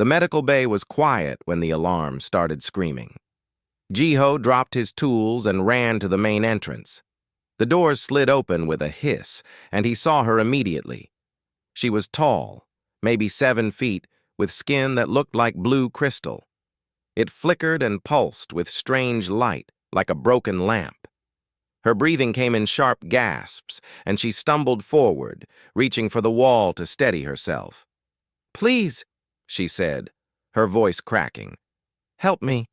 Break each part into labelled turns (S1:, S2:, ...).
S1: The medical bay was quiet when the alarm started screaming. Jiho dropped his tools and ran to the main entrance. The doors slid open with a hiss, and he saw her immediately. She was tall, maybe 7 feet, with skin that looked like blue crystal. It flickered and pulsed with strange light, like a broken lamp. Her breathing came in sharp gasps, and she stumbled forward, reaching for the wall to steady herself. "Please," she said, her voice cracking. "Help me."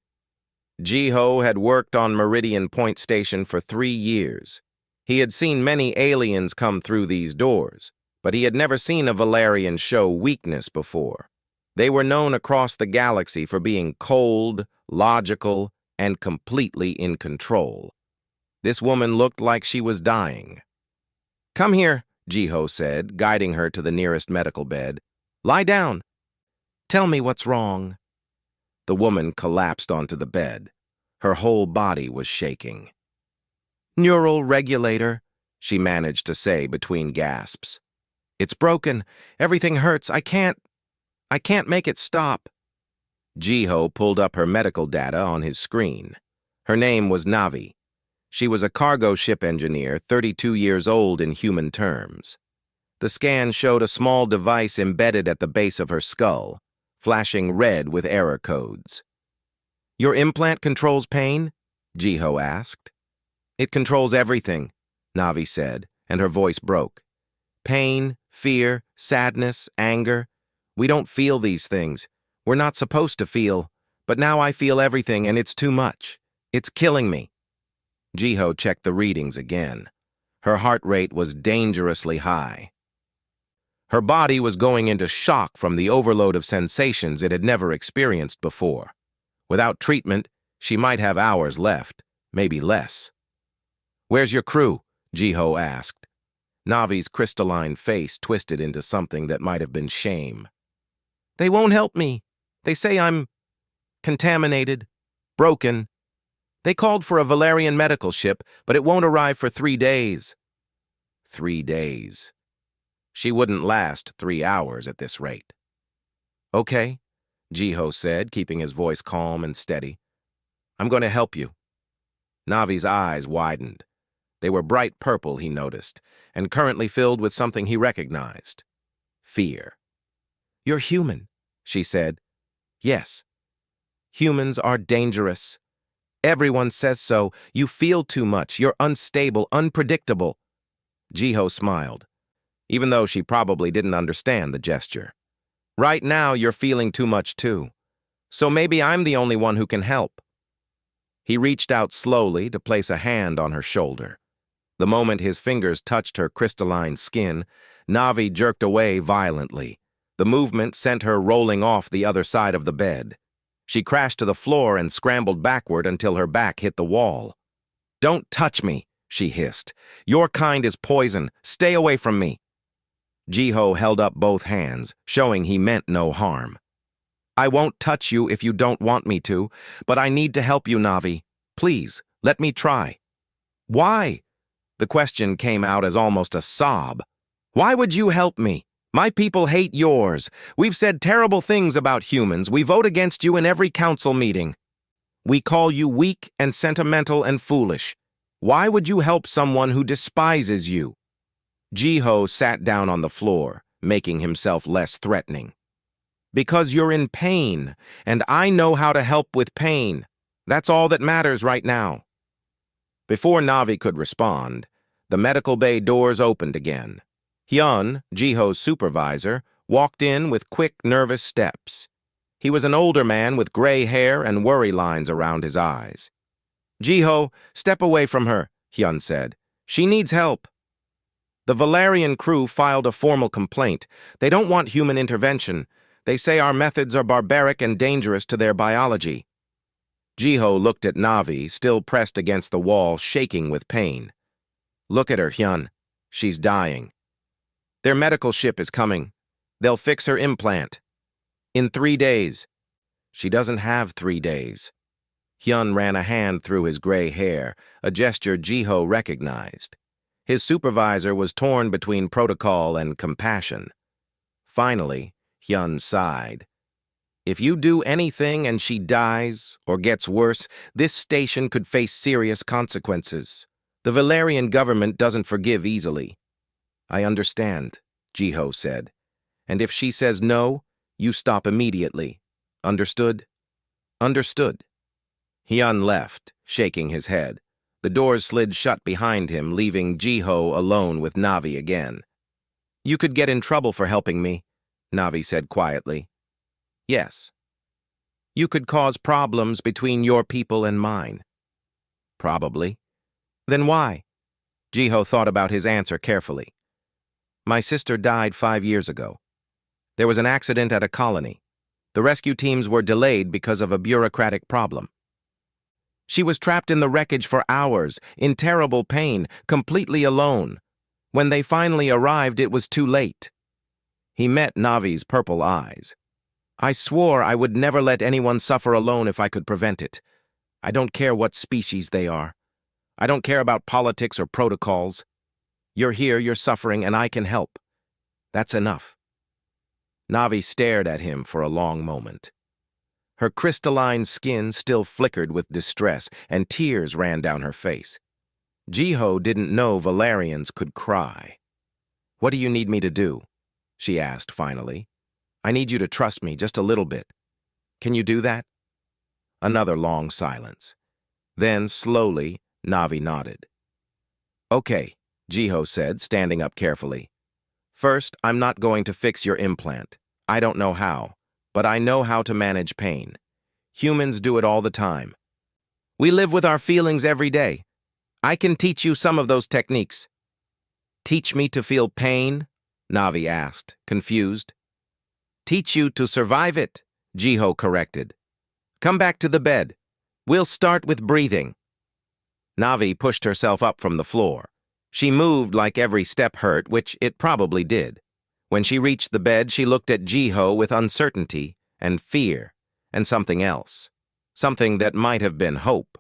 S1: Jiho had worked on Meridian Point Station for 3 years. He had seen many aliens come through these doors, but he had never seen a Valerian show weakness before. They were known across the galaxy for being cold, logical, and completely in control. This woman looked like she was dying. "Come here," Jiho said, guiding her to the nearest medical bed. "Lie down. Tell me what's wrong." The woman collapsed onto the bed. Her whole body was shaking. "Neural regulator," she managed to say between gasps. "It's broken. Everything hurts. I can't make it stop." Jiho pulled up her medical data on his screen. Her name was Navi. She was a cargo ship engineer, 32 years old in human terms. The scan showed a small device embedded at the base of her skull, flashing red with error codes. "Your implant controls pain?" Jiho asked. "It controls everything," Navi said, and her voice broke. "Pain, fear, sadness, anger. We don't feel these things. We're not supposed to feel, but now I feel everything and it's too much. It's killing me." Jiho checked the readings again. Her heart rate was dangerously high. Her body was going into shock from the overload of sensations it had never experienced before. Without treatment, she might have hours left, maybe less. "Where's your crew?" Jiho asked. Navi's crystalline face twisted into something that might have been shame. "They won't help me. They say I'm contaminated, broken. They called for a Valerian medical ship, but it won't arrive for 3 days." 3 days. She wouldn't last 3 hours at this rate. "Okay," Jiho said, keeping his voice calm and steady. "I'm going to help you." Navi's eyes widened. They were bright purple, he noticed, and currently filled with something he recognized. Fear. "You're human," she said. "Yes. Humans are dangerous. Everyone says so. You feel too much. You're unstable, unpredictable." Jiho smiled, even though she probably didn't understand the gesture. "Right now, you're feeling too much too. So maybe I'm the only one who can help." He reached out slowly to place a hand on her shoulder. The moment his fingers touched her crystalline skin, Navi jerked away violently. The movement sent her rolling off the other side of the bed. She crashed to the floor and scrambled backward until her back hit the wall. "Don't touch me," she hissed. "Your kind is poison. Stay away from me." Jiho held up both hands, showing he meant no harm. "I won't touch you if you don't want me to, but I need to help you, Navi. Please, let me try." "Why?" The question came out as almost a sob. "Why would you help me? My people hate yours. We've said terrible things about humans. We vote against you in every council meeting. We call you weak and sentimental and foolish. Why would you help someone who despises you?" Jiho sat down on the floor, making himself less threatening. "Because you're in pain, and I know how to help with pain. That's all that matters right now." Before Navi could respond, the medical bay doors opened again. Hyun, Jiho's supervisor, walked in with quick, nervous steps. He was an older man with gray hair and worry lines around his eyes. "Jiho, step away from her," Hyun said. "She needs help." The Valerian crew filed a formal complaint. They don't want human intervention. They say our methods are barbaric and dangerous to their biology. Jiho looked at Navi, still pressed against the wall, shaking with pain. "Look at her, Hyun. She's dying. Their medical ship is coming. They'll fix her implant. In 3 days. She doesn't have 3 days." Hyun ran a hand through his gray hair, a gesture Jiho recognized. His supervisor was torn between protocol and compassion. Finally, Hyun sighed. If you do anything and she dies, or gets worse, this station could face serious consequences. The Valerian government doesn't forgive easily. I understand, Jiho said. And if she says no, you stop immediately. Understood? Understood. Hyun left, shaking his head. The doors slid shut behind him, leaving Jiho alone with Navi again. You could get in trouble for helping me, Navi said quietly. Yes. You could cause problems between your people and mine. Probably. Then why? Jiho thought about his answer carefully. My sister died 5 years ago. There was an accident at a colony. The rescue teams were delayed because of a bureaucratic problem. She was trapped in the wreckage for hours, in terrible pain, completely alone. When they finally arrived, it was too late. He met Navi's purple eyes. I swore I would never let anyone suffer alone if I could prevent it. I don't care what species they are. I don't care about politics or protocols. You're here, you're suffering, and I can help. That's enough. Navi stared at him for a long moment. Her crystalline skin still flickered with distress, and tears ran down her face. Jiho didn't know Valerians could cry. What do you need me to do? She asked finally. I need you to trust me just a little bit. Can you do that? Another long silence. Then, slowly, Navi nodded. Okay, Jiho said, standing up carefully. First, I'm not going to fix your implant. I don't know how, but I know how to manage pain. Humans do it all the time. We live with our feelings every day. I can teach you some of those techniques. Teach me to feel pain? Navi asked, confused. Teach you to survive it, Jiho corrected. Come back to the bed. We'll start with breathing. Navi pushed herself up from the floor. She moved like every step hurt, which it probably did. When she reached the bed, she looked at Jiho with uncertainty and fear and something else. Something that might have been hope.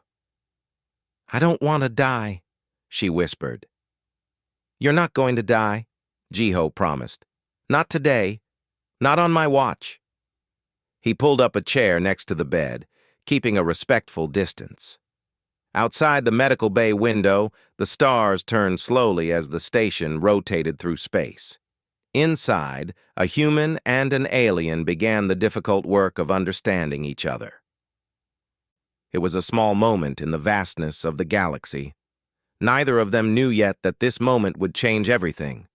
S1: I don't want to die, she whispered. You're not going to die, Jiho promised. Not today. Not on my watch. He pulled up a chair next to the bed, keeping a respectful distance. Outside the medical bay window, the stars turned slowly as the station rotated through space. Inside, a human and an alien began the difficult work of understanding each other. It was a small moment in the vastness of the galaxy. Neither of them knew yet that this moment would change everything.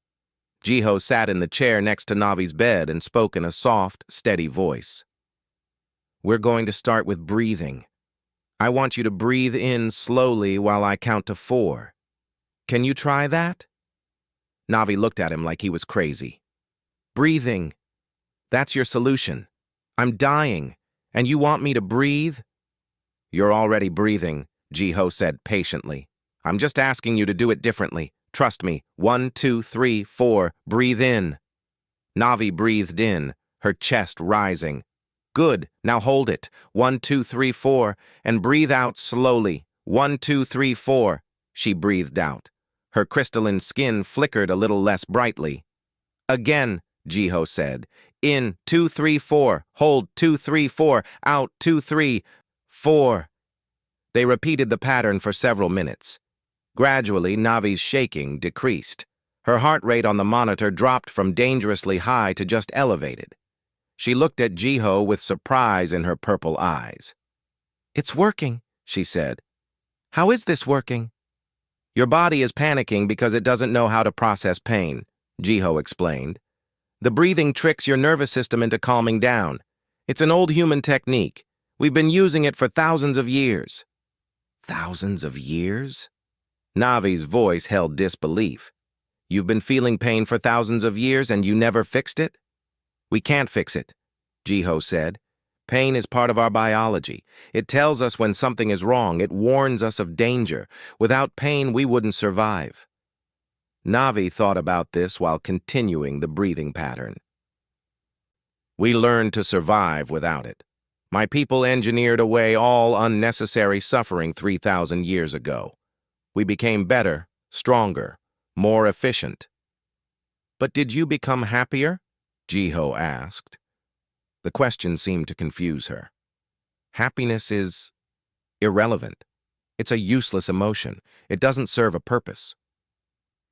S1: Jiho sat in the chair next to Navi's bed and spoke in a soft, steady voice. We're going to start with breathing. I want you to breathe in slowly while I count to 4. Can you try that? Navi looked at him like he was crazy. Breathing. That's your solution. I'm dying, and you want me to breathe? You're already breathing, Jiho said patiently. I'm just asking you to do it differently. Trust me. 1, 2, 3, 4. Breathe in. Navi breathed in, her chest rising. Good. Now hold it. 1, 2, 3, 4. And breathe out slowly. 1, 2, 3, 4. She breathed out. Her crystalline skin flickered a little less brightly. Again, Jiho said. In. 2, 3, 4. Hold. 2, 3, 4. Out. 2, 3, 4. They repeated the pattern for several minutes. Gradually, Navi's shaking decreased. Her heart rate on the monitor dropped from dangerously high to just elevated. She looked at Jiho with surprise in her purple eyes. It's working, she said. How is this working? Your body is panicking because it doesn't know how to process pain, Jiho explained. The breathing tricks your nervous system into calming down. It's an old human technique. We've been using it for thousands of years. Thousands of years? Navi's voice held disbelief. You've been feeling pain for thousands of years and you never fixed it? We can't fix it, Jiho said. Pain is part of our biology. It tells us when something is wrong. It warns us of danger. Without pain, we wouldn't survive. Navi thought about this while continuing the breathing pattern. We learned to survive without it. My people engineered away all unnecessary suffering 3,000 years ago. We became better, stronger, more efficient. But did you become happier? Jiho asked. The question seemed to confuse her. Happiness is irrelevant. It's a useless emotion. It doesn't serve a purpose.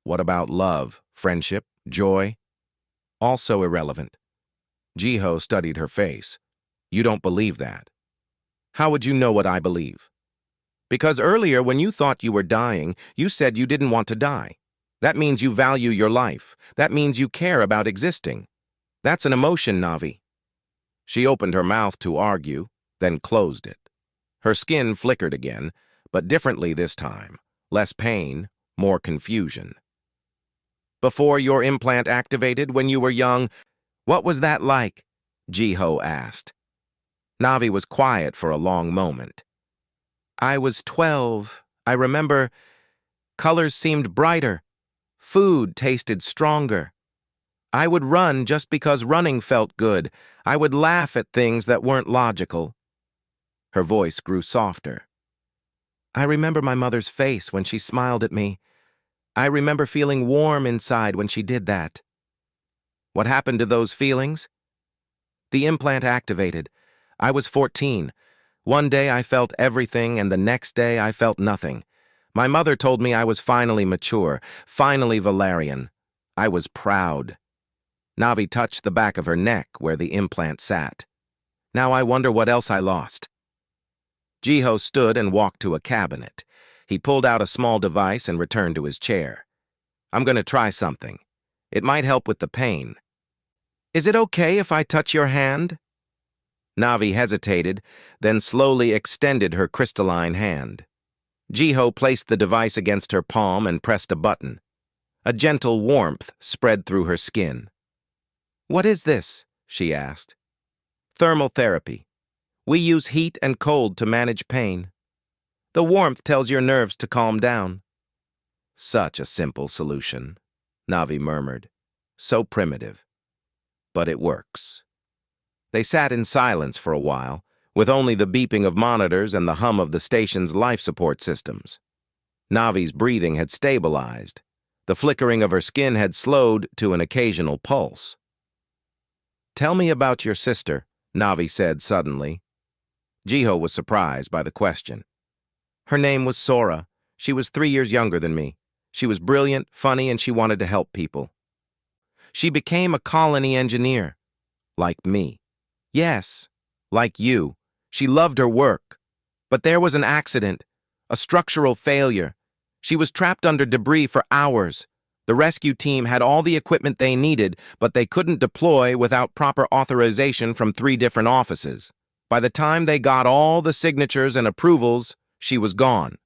S1: What about love, friendship, joy? Also irrelevant. Jiho studied her face. You don't believe that. How would you know what I believe? Because earlier, when you thought you were dying, you said you didn't want to die. That means you value your life. That means you care about existing. That's an emotion, Navi. She opened her mouth to argue, then closed it. Her skin flickered again, but differently this time. Less pain, more confusion. Before your implant activated when you were young, what was that like? Jiho asked. Navi was quiet for a long moment. I was 12. I remember colors seemed brighter. Food tasted stronger. I would run just because running felt good. I would laugh at things that weren't logical. Her voice grew softer. I remember my mother's face when she smiled at me. I remember feeling warm inside when she did that. What happened to those feelings? The implant activated. I was 14. One day I felt everything, and the next day I felt nothing. My mother told me I was finally mature, finally Valerian. I was proud. Navi touched the back of her neck where the implant sat. Now I wonder what else I lost. Jiho stood and walked to a cabinet. He pulled out a small device and returned to his chair. I'm going to try something. It might help with the pain. Is it okay if I touch your hand? Navi hesitated, then slowly extended her crystalline hand. Jiho placed the device against her palm and pressed a button. A gentle warmth spread through her skin. What is this? She asked. Thermal therapy. We use heat and cold to manage pain. The warmth tells your nerves to calm down. Such a simple solution, Navi murmured. So primitive. But it works. They sat in silence for a while, with only the beeping of monitors and the hum of the station's life support systems. Navi's breathing had stabilized. The flickering of her skin had slowed to an occasional pulse. Tell me about your sister, Navi said suddenly. Jiho was surprised by the question. Her name was Sora. She was 3 years younger than me. She was brilliant, funny, and she wanted to help people. She became a colony engineer. Like me. Yes, like you. She loved her work. But there was an accident, a structural failure. She was trapped under debris for hours. The rescue team had all the equipment they needed, but they couldn't deploy without proper authorization from 3 different offices. By the time they got all the signatures and approvals, she was gone.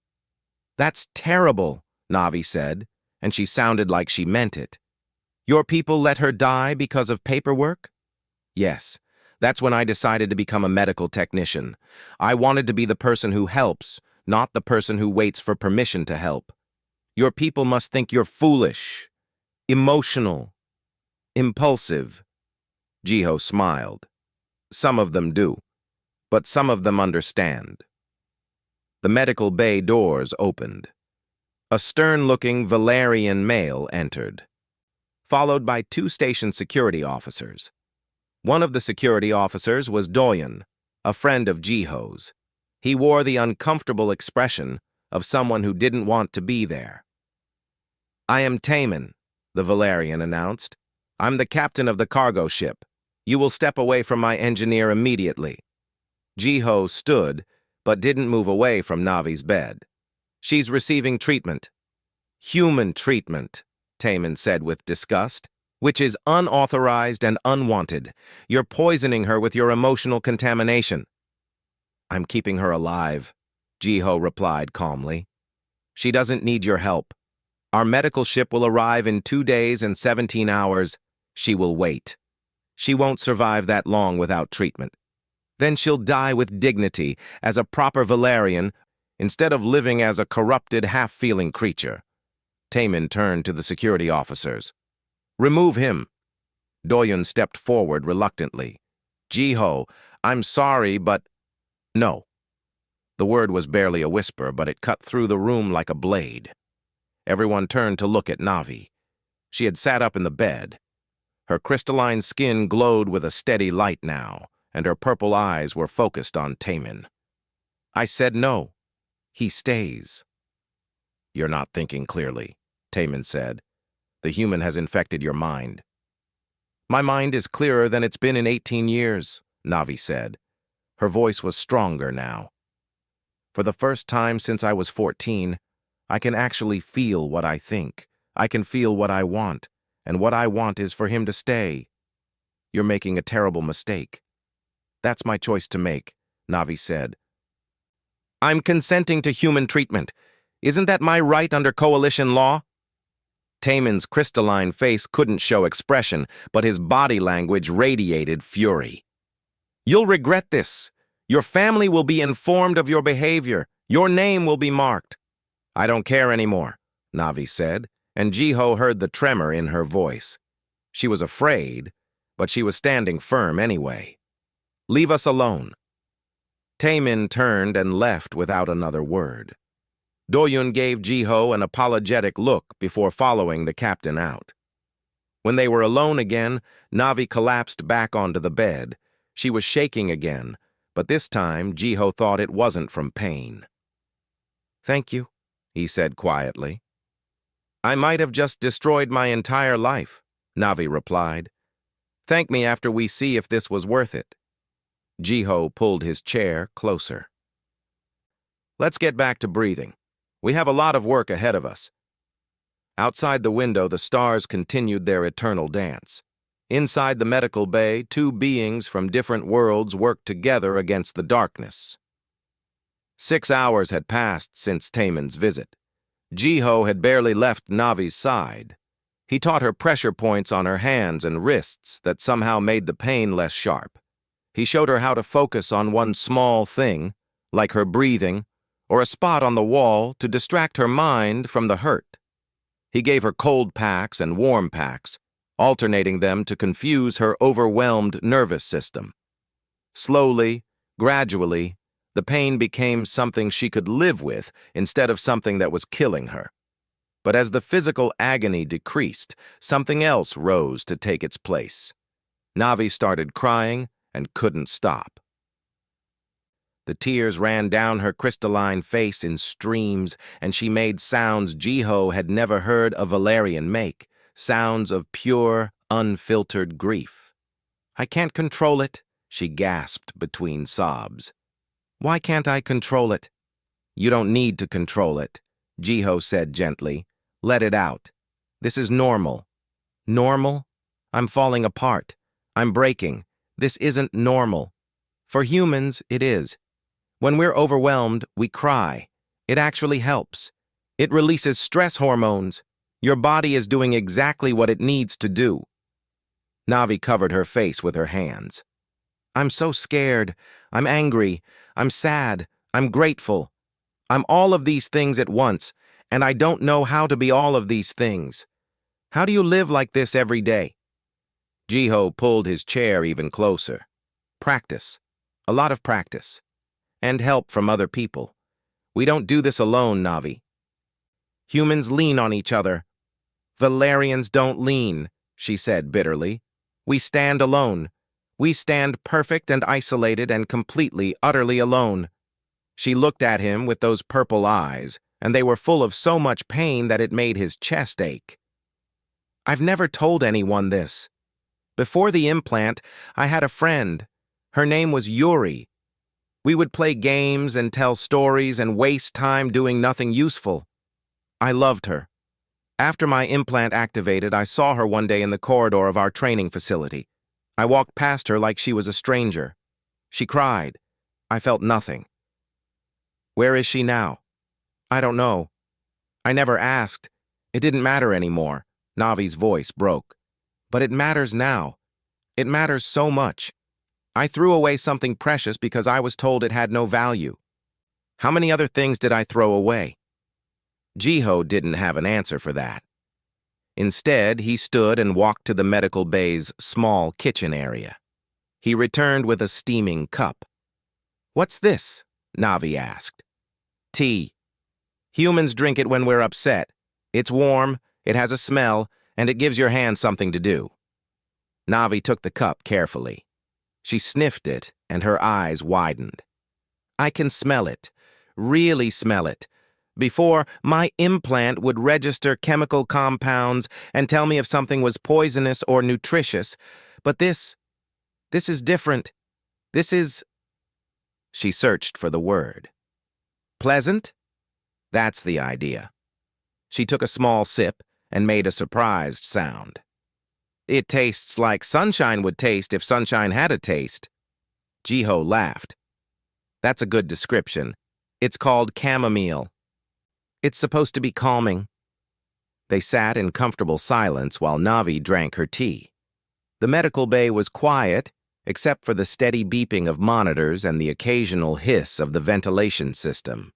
S1: That's terrible, Navi said, and she sounded like she meant it. Your people let her die because of paperwork? Yes, that's when I decided to become a medical technician. I wanted to be the person who helps, not the person who waits for permission to help. Your people must think you're foolish, emotional, impulsive. Jiho smiled. Some of them do, but some of them understand. The medical bay doors opened. A stern-looking Valerian male entered, followed by 2 station security officers. One of the security officers was Doyen, a friend of Jiho's. He wore the uncomfortable expression of someone who didn't want to be there. I am Taman, the Valerian announced. I'm the captain of the cargo ship. You will step away from my engineer immediately. Jiho stood, but didn't move away from Navi's bed. She's receiving treatment. Human treatment, Taman said with disgust, which is unauthorized and unwanted. You're poisoning her with your emotional contamination. I'm keeping her alive, Jiho replied calmly. She doesn't need your help. Our medical ship will arrive in 2 days and 17 hours. She will wait. She won't survive that long without treatment. Then she'll die with dignity as a proper Valerian instead of living as a corrupted, half-feeling creature. Taman turned to the security officers. Remove him. Doyen stepped forward reluctantly. Jiho, I'm sorry, but... No. The word was barely a whisper, but it cut through the room like a blade. Everyone turned to look at Navi. She had sat up in the bed. Her crystalline skin glowed with a steady light now, and her purple eyes were focused on Taemin. I said no. He stays. You're not thinking clearly, Taemin said. The human has infected your mind. My mind is clearer than it's been in 18 years, Navi said. Her voice was stronger now. For the first time since I was 14, I can actually feel what I think. I can feel what I want, and what I want is for him to stay. You're making a terrible mistake. That's my choice to make, Navi said. I'm consenting to human treatment. Isn't that my right under coalition law? Taemin's crystalline face couldn't show expression, but his body language radiated fury. You'll regret this. Your family will be informed of your behavior. Your name will be marked. I don't care anymore, Navi said, and Jiho heard the tremor in her voice. She was afraid, but she was standing firm anyway. Leave us alone. Taemin turned and left without another word. Doyun gave Jiho an apologetic look before following the captain out. When they were alone again, Navi collapsed back onto the bed. She was shaking again, but this time Jiho thought it wasn't from pain. Thank you, he said quietly. I might have just destroyed my entire life, Navi replied. Thank me after we see if this was worth it. Jiho pulled his chair closer. Let's get back to breathing. We have a lot of work ahead of us. Outside the window, the stars continued their eternal dance. Inside the medical bay, two beings from different worlds worked together against the darkness. 6 hours had passed since Taemin's visit. Jiho had barely left Navi's side. He taught her pressure points on her hands and wrists that somehow made the pain less sharp. He showed her how to focus on one small thing, like her breathing, or a spot on the wall to distract her mind from the hurt. He gave her cold packs and warm packs, alternating them to confuse her overwhelmed nervous system. Slowly, gradually, the pain became something she could live with instead of something that was killing her. But as the physical agony decreased, something else rose to take its place. Navi started crying and couldn't stop. The tears ran down her crystalline face in streams, and she made sounds Jiho had never heard a Valerian make, sounds of pure, unfiltered grief. I can't control it, she gasped between sobs. Why can't I control it? You don't need to control it, Jiho said gently. Let it out. This is normal. Normal? I'm falling apart. I'm breaking. This isn't normal. For humans, it is. When we're overwhelmed, we cry. It actually helps. It releases stress hormones. Your body is doing exactly what it needs to do. Navi covered her face with her hands. I'm so scared. I'm angry. I'm sad. I'm grateful. I'm all of these things at once, and I don't know how to be all of these things. How do you live like this every day? Jiho pulled his chair even closer. Practice. A lot of practice. And help from other people. We don't do this alone, Navi. Humans lean on each other. Valerians don't lean, she said bitterly. We stand alone. We stand perfect and isolated and completely, utterly alone. She looked at him with those purple eyes, and they were full of so much pain that it made his chest ache. I've never told anyone this. Before the implant, I had a friend. Her name was Yuri. We would play games and tell stories and waste time doing nothing useful. I loved her. After my implant activated, I saw her one day in the corridor of our training facility. I walked past her like she was a stranger. She cried. I felt nothing. Where is she now? I don't know. I never asked. It didn't matter anymore. Navi's voice broke. But it matters now. It matters so much. I threw away something precious because I was told it had no value. How many other things did I throw away? Jiho didn't have an answer for that. Instead, he stood and walked to the medical bay's small kitchen area. He returned with a steaming cup. What's this? Navi asked. Tea. Humans drink it when we're upset. It's warm, it has a smell, and it gives your hand something to do. Navi took the cup carefully. She sniffed it and her eyes widened. I can smell it, really smell it. Before, my implant would register chemical compounds and tell me if something was poisonous or nutritious. But this is different. This is... She searched for the word. Pleasant? That's the idea. She took a small sip and made a surprised sound. It tastes like sunshine would taste if sunshine had a taste. Jiho laughed. That's a good description. It's called chamomile. It's supposed to be calming. They sat in comfortable silence while Navi drank her tea. The medical bay was quiet, except for the steady beeping of monitors and the occasional hiss of the ventilation system.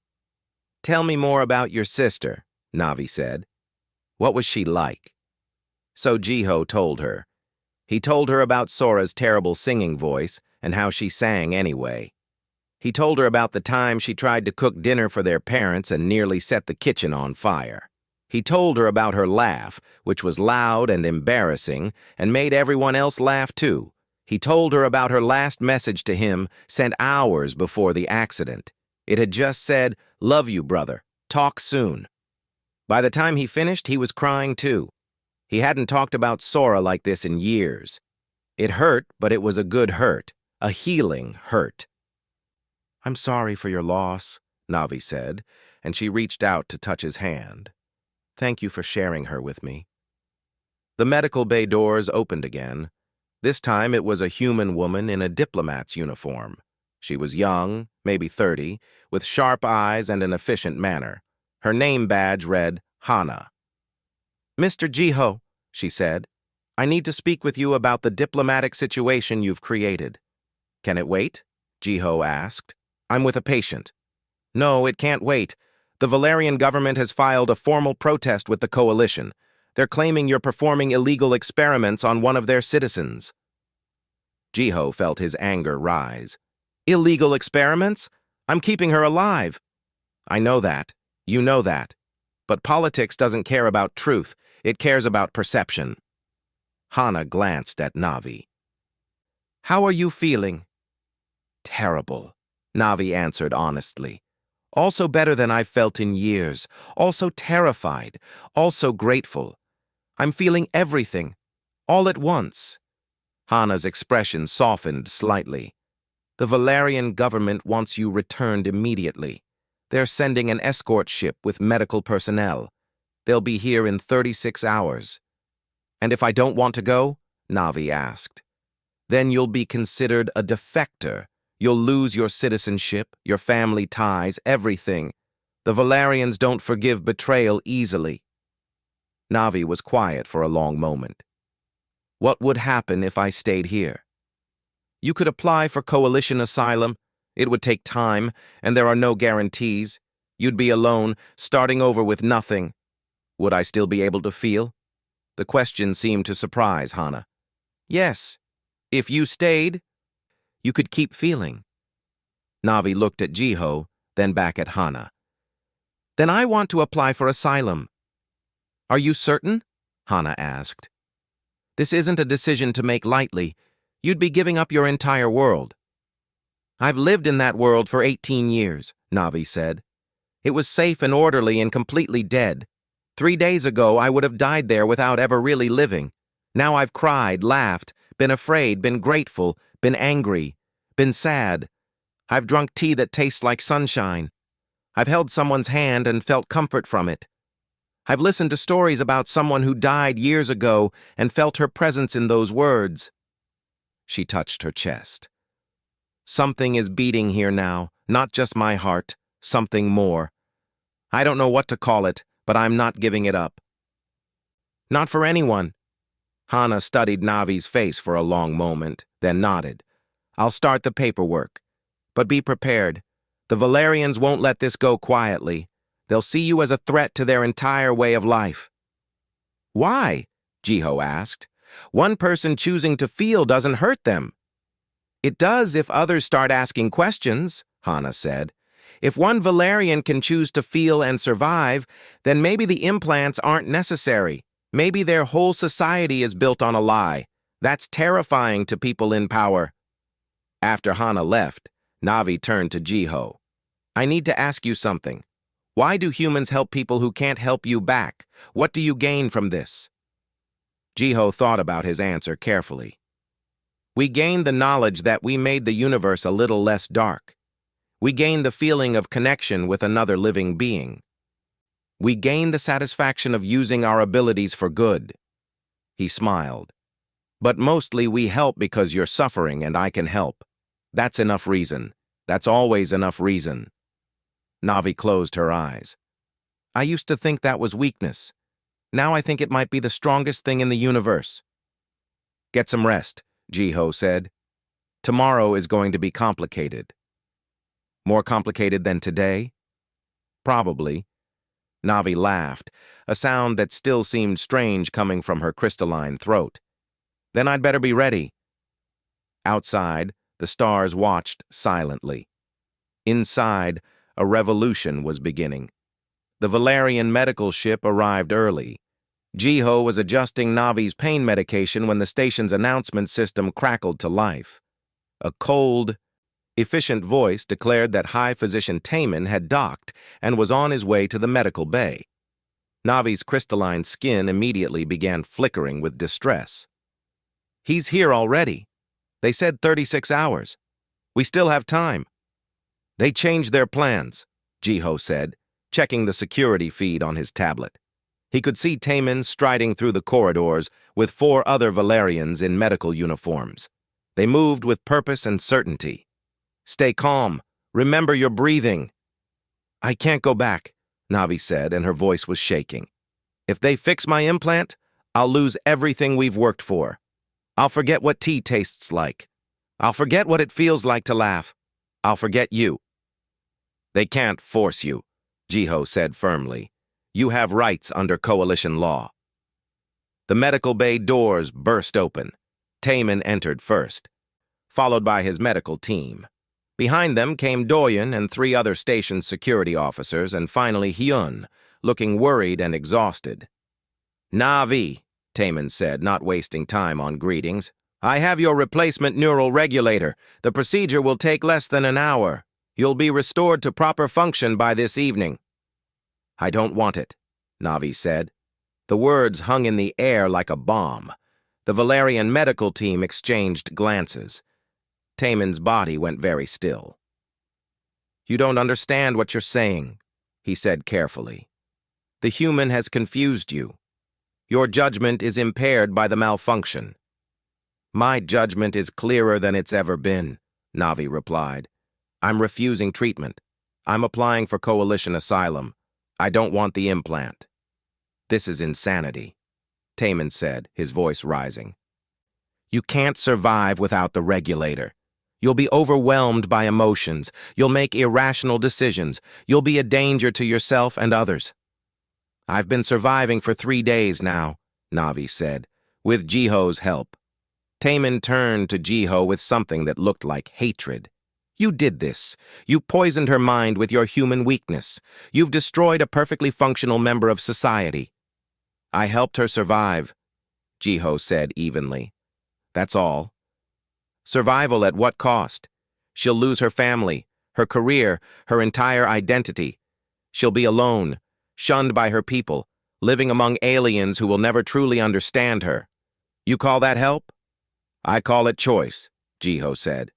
S1: Tell me more about your sister, Navi said. What was she like? So Jiho told her. He told her about Sora's terrible singing voice and how she sang anyway. He told her about the time she tried to cook dinner for their parents and nearly set the kitchen on fire. He told her about her laugh, which was loud and embarrassing and made everyone else laugh too. He told her about her last message to him, sent hours before the accident. It had just said, "Love you, brother. Talk soon." By the time he finished, he was crying too. He hadn't talked about Sora like this in years. It hurt, but it was a good hurt, a healing hurt. I'm sorry for your loss, Navi said, and she reached out to touch his hand. Thank you for sharing her with me. The medical bay doors opened again. This time it was a human woman in a diplomat's uniform. She was young, maybe 30, with sharp eyes and an efficient manner. Her name badge read Hana. Mr. Jiho, she said, I need to speak with you about the diplomatic situation you've created. Can it wait? Jiho asked. I'm with a patient. No, it can't wait. The Valerian government has filed a formal protest with the coalition. They're claiming you're performing illegal experiments on one of their citizens. Jiho felt his anger rise. Illegal experiments? I'm keeping her alive. I know that. You know that. But politics doesn't care about truth. It cares about perception. Hana glanced at Navi. How are you feeling? Terrible, Navi answered honestly. Also better than I've felt in years. Also terrified. Also grateful. I'm feeling everything. All at once. Hana's expression softened slightly. The Valerian government wants you returned immediately. They're sending an escort ship with medical personnel. They'll be here in 36 hours. And if I don't want to go? Navi asked. Then you'll be considered a defector. You'll lose your citizenship, your family ties, everything. The Valerians don't forgive betrayal easily. Navi was quiet for a long moment. What would happen if I stayed here? You could apply for coalition asylum. It would take time, and there are no guarantees. You'd be alone, starting over with nothing. Would I still be able to feel? The question seemed to surprise Hana. Yes. If you stayed, you could keep feeling. Navi looked at Jiho, then back at Hana. Then I want to apply for asylum. Are you certain? Hana asked. This isn't a decision to make lightly. You'd be giving up your entire world. I've lived in that world for 18 years, Navi said. It was safe and orderly and completely dead. 3 days ago, I would have died there without ever really living. Now I've cried, laughed, been afraid, been grateful, been angry, been sad. I've drunk tea that tastes like sunshine. I've held someone's hand and felt comfort from it. I've listened to stories about someone who died years ago and felt her presence in those words. She touched her chest. Something is beating here now, not just my heart, something more. I don't know what to call it, but I'm not giving it up. Not for anyone. Hana studied Navi's face for a long moment, then nodded. I'll start the paperwork. But be prepared. The Valerians won't let this go quietly. They'll see you as a threat to their entire way of life. Why? Jiho asked. One person choosing to feel doesn't hurt them. It does if others start asking questions, Hana said. If one Valerian can choose to feel and survive, then maybe the implants aren't necessary. Maybe their whole society is built on a lie. That's terrifying to people in power. After Hana left, Navi turned to Jiho. I need to ask you something. Why do humans help people who can't help you back? What do you gain from this? Jiho thought about his answer carefully. We gain the knowledge that we made the universe a little less dark. We gain the feeling of connection with another living being. We gain the satisfaction of using our abilities for good. He smiled. But mostly we help because you're suffering and I can help. That's enough reason. That's always enough reason. Navi closed her eyes. I used to think that was weakness. Now I think it might be the strongest thing in the universe. Get some rest, Jiho said. Tomorrow is going to be complicated. More complicated than today? Probably. Navi laughed, a sound that still seemed strange coming from her crystalline throat. Then I'd better be ready. Outside, the stars watched silently. Inside, a revolution was beginning. The Valerian medical ship arrived early. Jiho was adjusting Navi's pain medication when the station's announcement system crackled to life. A cold, efficient voice declared that High Physician Taman had docked and was on his way to the medical bay. Navi's crystalline skin immediately began flickering with distress. He's here already. They said 36 hours. We still have time. They changed their plans, Jiho said, checking the security feed on his tablet. He could see Taman striding through the corridors with 4 other Valerians in medical uniforms. They moved with purpose and certainty. Stay calm. Remember your breathing. I can't go back, Navi said, and her voice was shaking. If they fix my implant, I'll lose everything we've worked for. I'll forget what tea tastes like. I'll forget what it feels like to laugh. I'll forget you. They can't force you, Jiho said firmly. You have rights under coalition law. The medical bay doors burst open. Taman entered first, followed by his medical team. Behind them came Doyen and 3 other station security officers, and finally Hyun, looking worried and exhausted. Navi, Taman said, not wasting time on greetings. I have your replacement neural regulator. The procedure will take less than an hour. You'll be restored to proper function by this evening. I don't want it, Navi said. The words hung in the air like a bomb. The Valerian medical team exchanged glances. Taman's body went very still. You don't understand what you're saying, he said carefully. The human has confused you. Your judgment is impaired by the malfunction. My judgment is clearer than it's ever been, Navi replied. I'm refusing treatment. I'm applying for coalition asylum. I don't want the implant. This is insanity, Taman said, his voice rising. You can't survive without the regulator. You'll be overwhelmed by emotions. You'll make irrational decisions. You'll be a danger to yourself and others. I've been surviving for 3 days now, Navi said, with Jiho's help. Taman turned to Jiho with something that looked like hatred. You did this. You poisoned her mind with your human weakness. You've destroyed a perfectly functional member of society. I helped her survive, Jiho said evenly. That's all. Survival at what cost? She'll lose her family, her career, her entire identity. She'll be alone, shunned by her people, living among aliens who will never truly understand her. You call that help? I call it choice, Jiho said.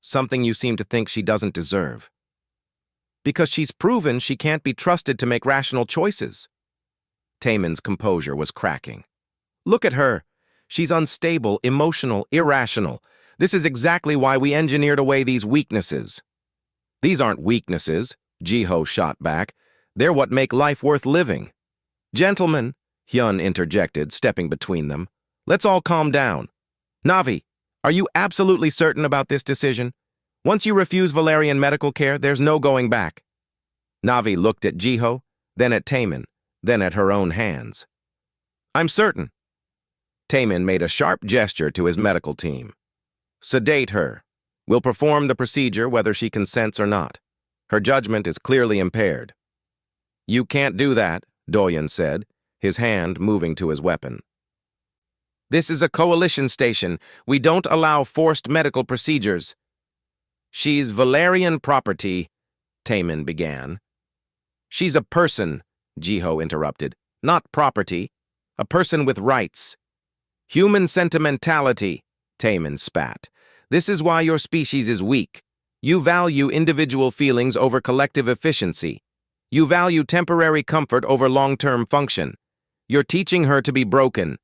S1: Something you seem to think she doesn't deserve. Because she's proven she can't be trusted to make rational choices. Taman's composure was cracking. Look at her. She's unstable, emotional, irrational. This is exactly why we engineered away these weaknesses. These aren't weaknesses, Jiho shot back. They're what make life worth living. Gentlemen, Hyun interjected, stepping between them. Let's all calm down. Navi, are you absolutely certain about this decision? Once you refuse Valerian medical care, there's no going back. Navi looked at Jiho, then at Taman, then at her own hands. I'm certain. Taman made a sharp gesture to his medical team. Sedate her. We'll perform the procedure whether she consents or not. Her judgment is clearly impaired. You can't do that, Doyen said, his hand moving to his weapon. This is a coalition station. We don't allow forced medical procedures. She's Valerian property, Taman began. She's a person, Jiho interrupted. Not property. A person with rights. Human sentimentality, Taman spat. This is why your species is weak. You value individual feelings over collective efficiency. You value temporary comfort over long-term function. You're teaching her to be broken.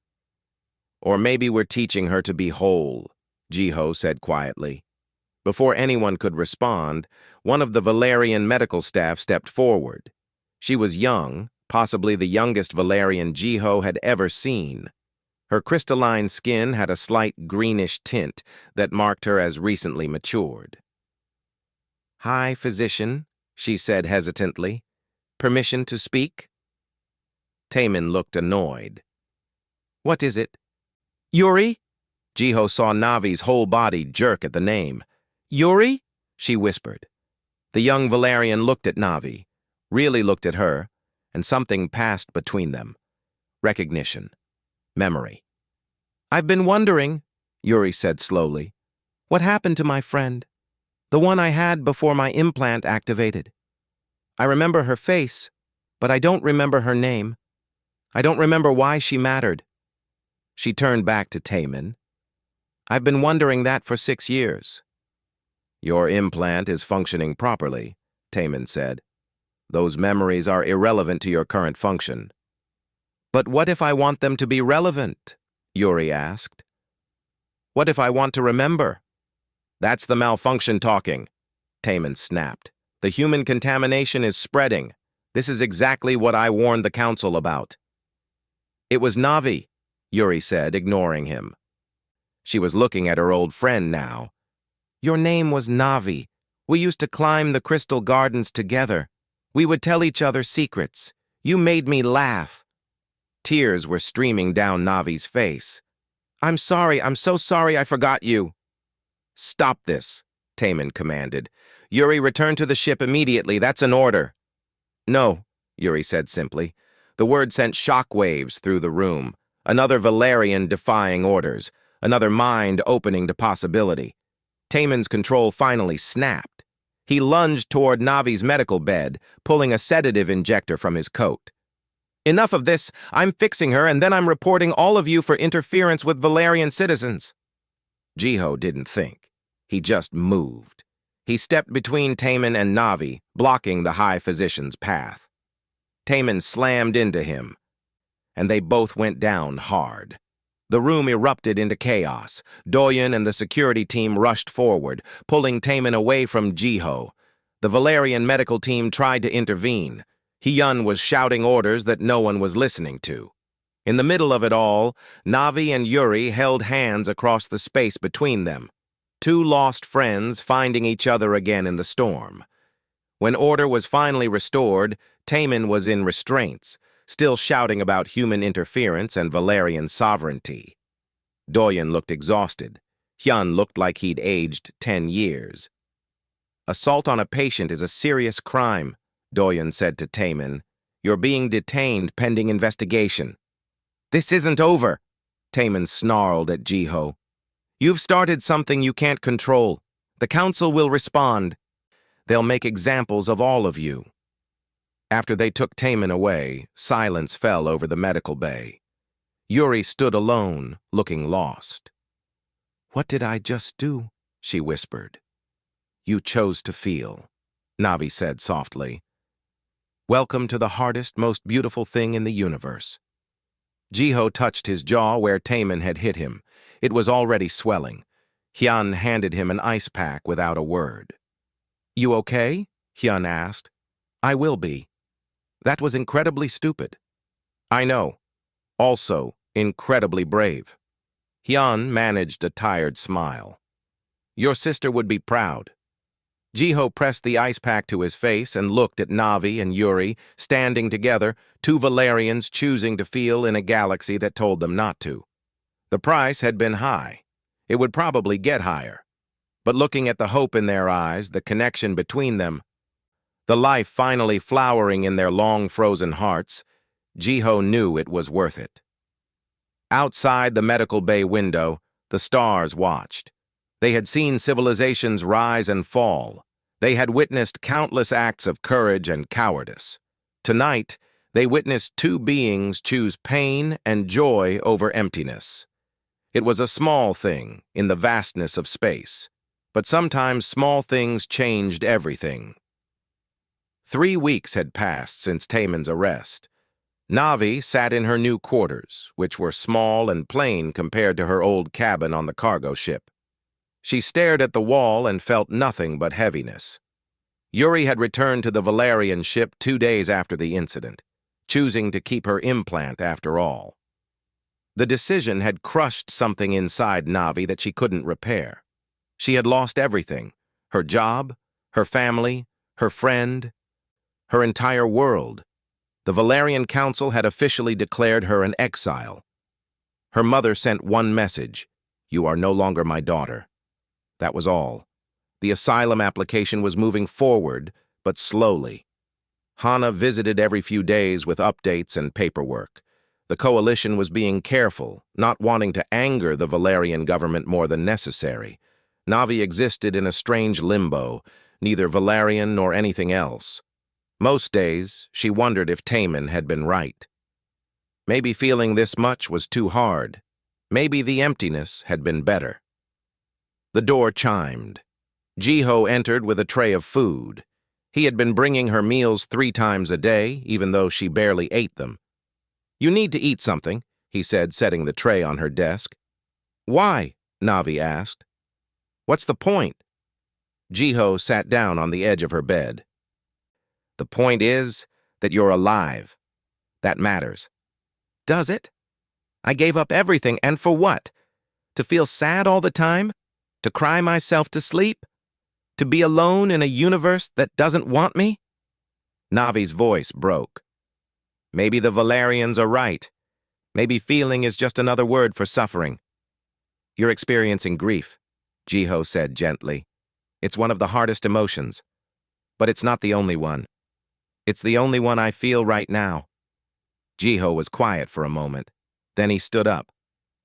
S1: Or maybe we're teaching her to be whole, Jiho said quietly. Before anyone could respond, one of the Valerian medical staff stepped forward. She was young, possibly the youngest Valerian Jiho had ever seen. Her crystalline skin had a slight greenish tint that marked her as recently matured. "Hi, physician," she said hesitantly. "Permission to speak?" Taman looked annoyed. "What is it?" "Yuri?" Jiho saw Navi's whole body jerk at the name. "Yuri?" she whispered. The young Valerian looked at Navi, really looked at her, and something passed between them. Recognition. Memory. "I've been wondering," Yuri said slowly, "what happened to my friend? The one I had before my implant activated. I remember her face, but I don't remember her name. I don't remember why she mattered." She turned back to Taman. "I've been wondering that for 6 years." "Your implant is functioning properly," Taman said. "Those memories are irrelevant to your current function." "But what if I want them to be relevant?" Yuri asked. "What if I want to remember?" "That's the malfunction talking," Taman snapped. "The human contamination is spreading. This is exactly what I warned the council about." "It was Navi," Yuri said, ignoring him. She was looking at her old friend now. "Your name was Navi. We used to climb the crystal gardens together. We would tell each other secrets. You made me laugh." Tears were streaming down Navi's face. I'm so sorry I forgot you." "Stop this," Taman commanded. "Yuri, return to the ship immediately. That's an order." "No," Yuri said simply. The word sent shockwaves through the room. Another Valerian defying orders. Another mind opening to possibility. Taman's control finally snapped. He lunged toward Navi's medical bed, pulling a sedative injector from his coat. "Enough of this. I'm fixing her, and then I'm reporting all of you for interference with Valerian citizens." Jiho didn't think. He just moved. He stepped between Taman and Navi, blocking the High Physician's path. Taman slammed into him, and they both went down hard. The room erupted into chaos. Doyen and the security team rushed forward, pulling Taman away from Jiho. The Valerian medical team tried to intervene. Hyun was shouting orders that no one was listening to. In the middle of it all, Navi and Yuri held hands across the space between them. Two lost friends finding each other again in the storm. When order was finally restored, Taman was in restraints, still shouting about human interference and Valerian sovereignty. Doyen looked exhausted. Hyun looked like he'd aged 10 years. "Assault on a patient is a serious crime," Doyen said to Taman. "You're being detained pending investigation." "This isn't over," Taman snarled at Jiho. "You've started something you can't control. The council will respond. They'll make examples of all of you." After they took Taman away, silence fell over the medical bay. Yuri stood alone, looking lost. "What did I just do?" she whispered. "You chose to feel," Navi said softly. "Welcome to the hardest, most beautiful thing in the universe." Jiho touched his jaw where Taman had hit him. It was already swelling. Hyun handed him an ice pack without a word. "You okay?" Hyun asked. "I will be. That was incredibly stupid." "I know. Also, incredibly brave." Hyun managed a tired smile. "Your sister would be proud." Jiho pressed the ice pack to his face and looked at Navi and Yuri, standing together, two Valerians choosing to feel in a galaxy that told them not to. The price had been high. It would probably get higher. But looking at the hope in their eyes, the connection between them, the life finally flowering in their long-frozen hearts, Jiho knew it was worth it. Outside the medical bay window, the stars watched. They had seen civilizations rise and fall. They had witnessed countless acts of courage and cowardice. Tonight, they witnessed two beings choose pain and joy over emptiness. It was a small thing in the vastness of space, but sometimes small things changed everything. 3 weeks had passed since Taman's arrest. Navi sat in her new quarters, which were small and plain compared to her old cabin on the cargo ship. She stared at the wall and felt nothing but heaviness. Yuri had returned to the Valerian ship 2 days after the incident, choosing to keep her implant after all. The decision had crushed something inside Navi that she couldn't repair. She had lost everything: her job, her family, her friend, her entire world. The Valerian Council had officially declared her an exile. Her mother sent one message: "You are no longer my daughter." That was all. The asylum application was moving forward, but slowly. Hana visited every few days with updates and paperwork. The coalition was being careful, not wanting to anger the Valerian government more than necessary. Navi existed in a strange limbo, neither Valerian nor anything else. Most days, she wondered if Taman had been right. Maybe feeling this much was too hard. Maybe the emptiness had been better. The door chimed. Jiho entered with a tray of food. He had been bringing her meals 3 times a day, even though she barely ate them. "You need to eat something," he said, setting the tray on her desk. "Why?" Navi asked. "What's the point?" Jiho sat down on the edge of her bed. "The point is that you're alive. That matters." "Does it? I gave up everything, and for what? To feel sad all the time? To cry myself to sleep? To be alone in a universe that doesn't want me?" Navi's voice broke. "Maybe the Valerians are right. Maybe feeling is just another word for suffering." "You're experiencing grief," Jiho said gently. "It's one of the hardest emotions. But it's not the only one. It's the only one I feel right now." Jiho was quiet for a moment. Then he stood up.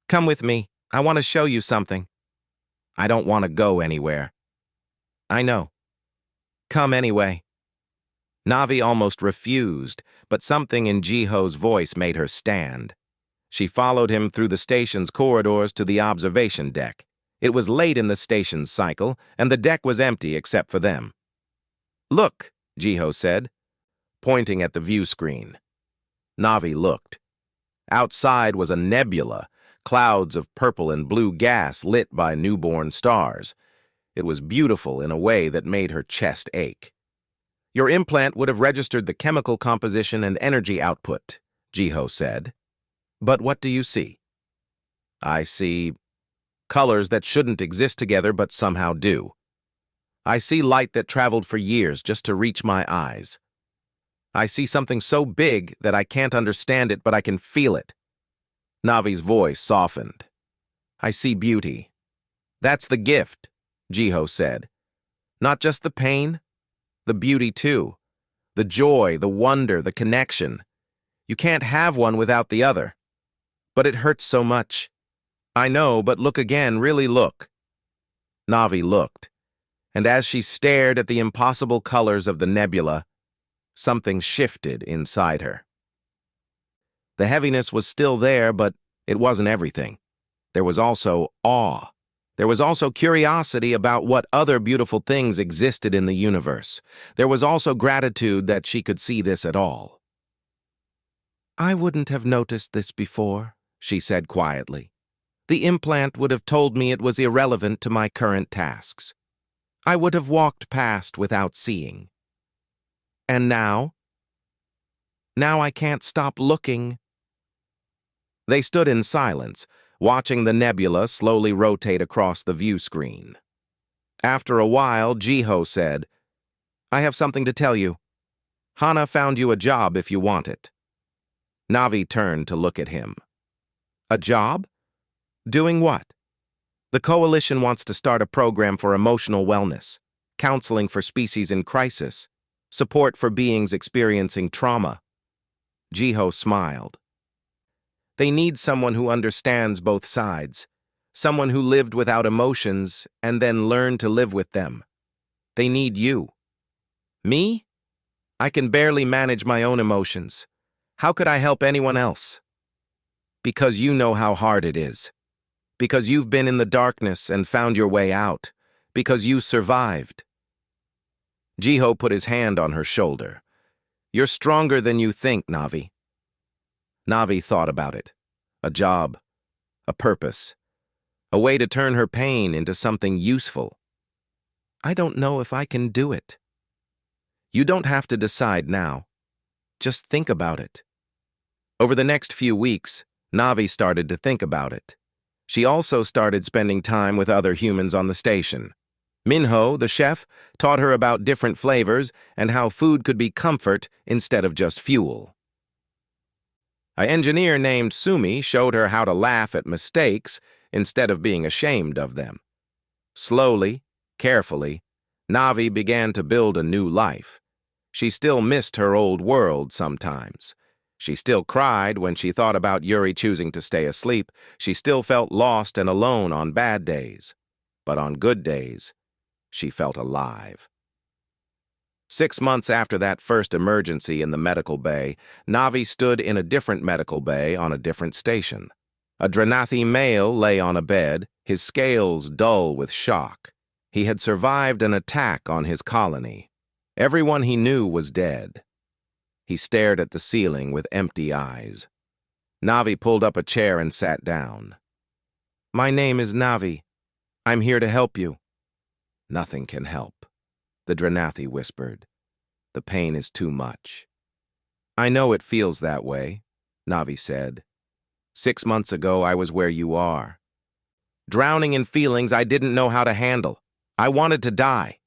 S1: "Come with me. I want to show you something." "I don't want to go anywhere." "I know. Come anyway." Navi almost refused, but something in Jiho's voice made her stand. She followed him through the station's corridors to the observation deck. It was late in the station's cycle, and the deck was empty except for them. "Look," Jiho said, pointing at the view screen. Navi looked. Outside was a nebula, clouds of purple and blue gas lit by newborn stars. It was beautiful in a way that made her chest ache. "Your implant would have registered the chemical composition and energy output," Jiho said. "But what do you see?" "I see colors that shouldn't exist together but somehow do. I see light that traveled for years just to reach my eyes. I see something so big that I can't understand it, but I can feel it." Navi's voice softened. "I see beauty. That's the gift," Jiho said. "Not just the pain, the beauty too. The joy, the wonder, the connection. You can't have one without the other. But it hurts so much." "I know, but look again, really look." Navi looked, and as she stared at the impossible colors of the nebula, something shifted inside her. The heaviness was still there, but it wasn't everything. There was also awe. There was also curiosity about what other beautiful things existed in the universe. There was also gratitude that she could see this at all. "I wouldn't have noticed this before," she said quietly. "The implant would have told me it was irrelevant to my current tasks. I would have walked past without seeing. And now? Now I can't stop looking." They stood in silence, watching the nebula slowly rotate across the view screen. After a while, Jiho said, "I have something to tell you. Hana found you a job if you want it." Navi turned to look at him. "A job? Doing what?" "The Coalition wants to start a program for emotional wellness, counseling for species in crisis, support for beings experiencing trauma." Jiho smiled. They need someone who understands both sides, someone who lived without emotions and then learned to live with them. They need you. Me? I can barely manage my own emotions. How could I help anyone else? Because you know how hard it is. Because you've been in the darkness and found your way out. Because you survived. Jiho put his hand on her shoulder. You're stronger than you think, Navi. Navi thought about it. A job. A purpose. A way to turn her pain into something useful. I don't know if I can do it. You don't have to decide now. Just think about it. Over the next few weeks, Navi started to think about it. She also started spending time with other humans on the station. Minho, the chef, taught her about different flavors and how food could be comfort instead of just fuel. An engineer named Sumi showed her how to laugh at mistakes instead of being ashamed of them. Slowly, carefully, Navi began to build a new life. She still missed her old world sometimes. She still cried when she thought about Yuri choosing to stay asleep. She still felt lost and alone on bad days. But on good days, she felt alive. 6 months after that first emergency in the medical bay, Navi stood in a different medical bay on a different station. A Dranathi male lay on a bed, his scales dull with shock. He had survived an attack on his colony. Everyone he knew was dead. He stared at the ceiling with empty eyes. Navi pulled up a chair and sat down. My name is Navi. I'm here to help you. Nothing can help, the Dranathi whispered. The pain is too much. I know it feels that way, Navi said. 6 months ago, I was where you are. Drowning in feelings I didn't know how to handle. I wanted to die.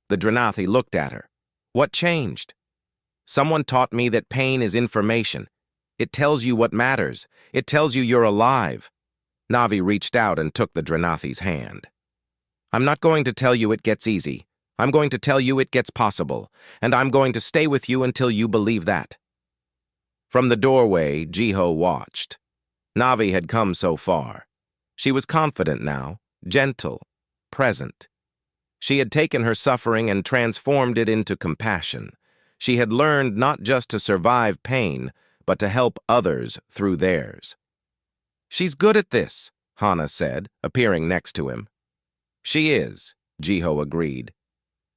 S1: The Dranathi looked at her. What changed? Someone taught me that pain is information. It tells you what matters. It tells you you're alive. Navi reached out and took the Dranathi's hand. I'm not going to tell you it gets easy. I'm going to tell you it gets possible, and I'm going to stay with you until you believe that. From the doorway, Jiho watched. Navi had come so far. She was confident now, gentle, present. She had taken her suffering and transformed it into compassion. She had learned not just to survive pain, but to help others through theirs. She's good at this, Hana said, appearing next to him. She is, Jiho agreed.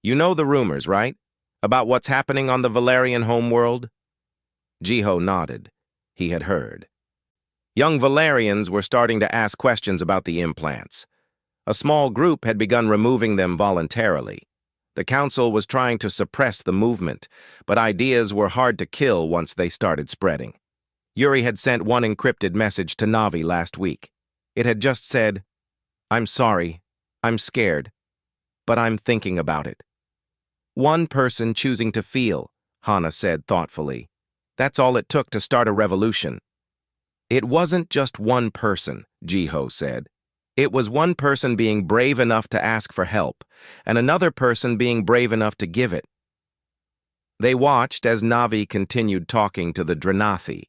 S1: You know the rumors, right? About what's happening on the Valerian homeworld? Jiho nodded. He had heard. Young Valerians were starting to ask questions about the implants. A small group had begun removing them voluntarily. The council was trying to suppress the movement, but ideas were hard to kill once they started spreading. Yuri had sent one encrypted message to Navi last week. It had just said, I'm sorry, I'm scared, but I'm thinking about it. One person choosing to feel, Hana said thoughtfully. That's all it took to start a revolution. It wasn't just one person, Jiho said. It was one person being brave enough to ask for help, and another person being brave enough to give it. They watched as Navi continued talking to the Dranathi,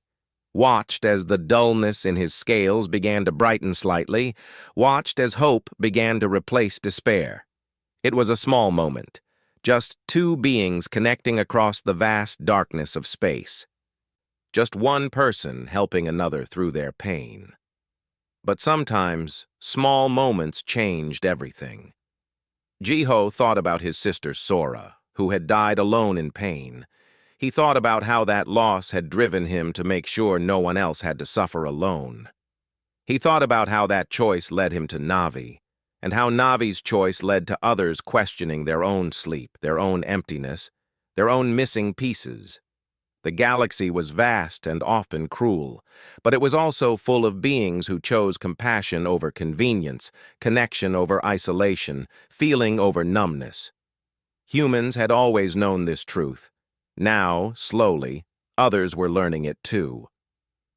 S1: watched as the dullness in his scales began to brighten slightly, watched as hope began to replace despair. It was a small moment, just two beings connecting across the vast darkness of space. Just one person helping another through their pain. But sometimes, small moments changed everything. Jiho thought about his sister Sora, who had died alone in pain. He thought about how that loss had driven him to make sure no one else had to suffer alone. He thought about how that choice led him to Navi, and how Navi's choice led to others questioning their own sleep, their own emptiness, their own missing pieces. The galaxy was vast and often cruel, but it was also full of beings who chose compassion over convenience, connection over isolation, feeling over numbness. Humans had always known this truth. Now, slowly, others were learning it too.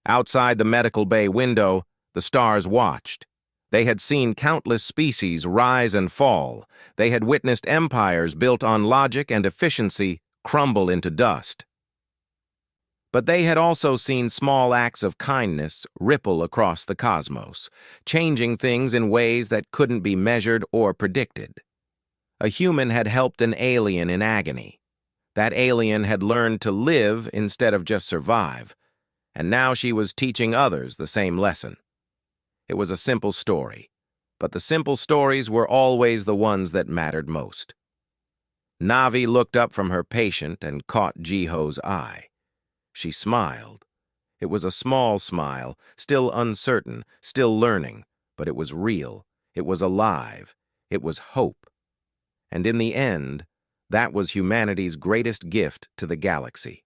S1: Outside the medical bay window, the stars watched. They had seen countless species rise and fall. They had witnessed empires built on logic and efficiency crumble into dust. But they had also seen small acts of kindness ripple across the cosmos, changing things in ways that couldn't be measured or predicted. A human had helped an alien in agony. That alien had learned to live instead of just survive, and now she was teaching others the same lesson. It was a simple story, but the simple stories were always the ones that mattered most. Navi looked up from her patient and caught Jiho's eye. She smiled. It was a small smile, still uncertain, still learning, but it was real, it was alive, it was hope. And in the end, that was humanity's greatest gift to the galaxy.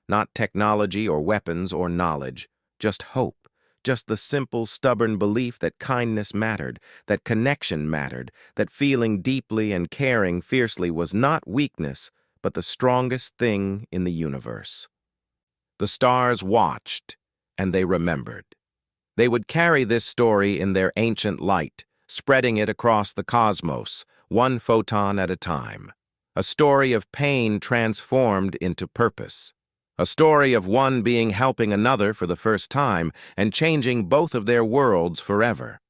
S1: Not technology or weapons or knowledge, just hope. Just the simple, stubborn belief that kindness mattered, that connection mattered, that feeling deeply and caring fiercely was not weakness, but the strongest thing in the universe. The stars watched, and they remembered. They would carry this story in their ancient light, spreading it across the cosmos, one photon at a time. A story of pain transformed into purpose. A story of one being helping another for the first time and changing both of their worlds forever.